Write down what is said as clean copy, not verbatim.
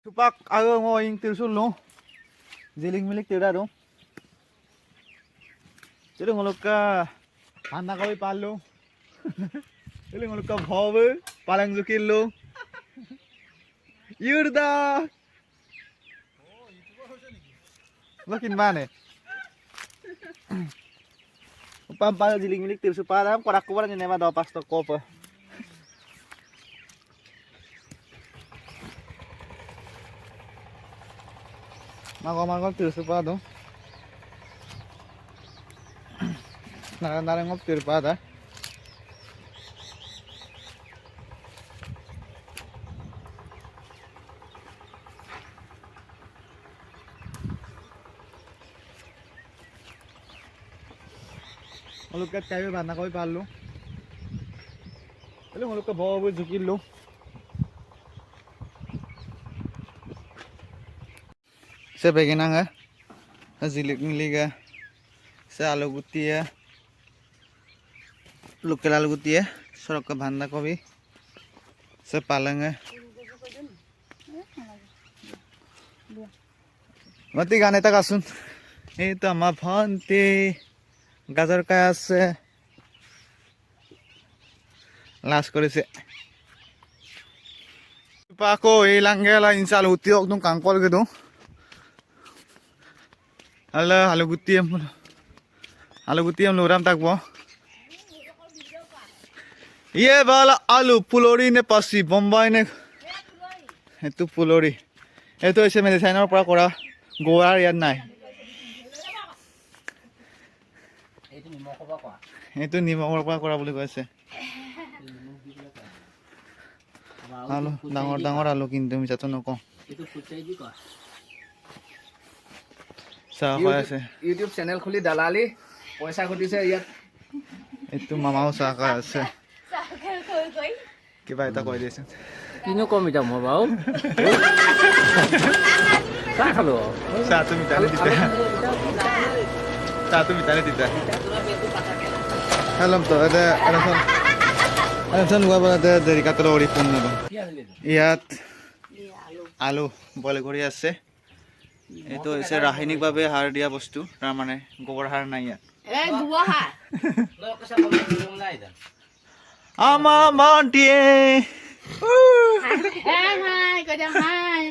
Supak ayo ngoing tirsul no. Jiling milik tira dong. Jadi ngolok ka anak kau palo. Jadi ngolok ka bhawe palang jukil lo. Yurda. Makin mana? Pampal jiling milik tirsul palam korak kubar ni nema daw pastor kopa. Mago tirsul pa dong. Narang tir pa da. Ngolok kayo ba na koy palo. Alam ngolok ka bawa jukil lo. Se beginang ha. Zilik miliga. Se alu guti ya. Local alu guti ya. Sorok ka banda kobi. Se palang ha. Mati গান এটা গাছুন এই তো আমার ভন্তি গাজর কায় আছে লাস করেছে পাকো এই লাঙ্গেলা ইনশাল উতি একদম কাঙ্কল গেদো আলো গুতি এম লোরাম থাকবো ইয়ে বালা আলু ফুলরি নে পাসি বোম্বাই নে এতো ফুলরি এতো এসে মেডিসাইনৰ পৰা কৰা গোৱাৰ ইয়াত নাই এইটো নিমখৰ পৰা কৰা বুলি কৈছে আলু ডাঙৰ আলু কিন্তু মিছাটো নকওঁ itu futsai juga চাহ হৈ আছে YouTube channel খুলি দালালি পইচা ঘটিছে ইয়াত এইটো মামাও চাহ খাই আছে কিবা এটা কৈ দিছে কিনো কম এটা মই বাও চাহ খালো চাহ তুমি তানে দিতা Alam to, ada son gua ada dari kata lori pun nado. Iat আলু বলে কৰি আছে এটো হৈছে ৰাসায়নিকভাৱে সাৰ দিয়া বস্তু তাৰ মানে গোবৰ সাৰ নাই ইয়াত এই গোবৰ সাৰ আমা মন্টিয়ে হাই হাই কদম হাই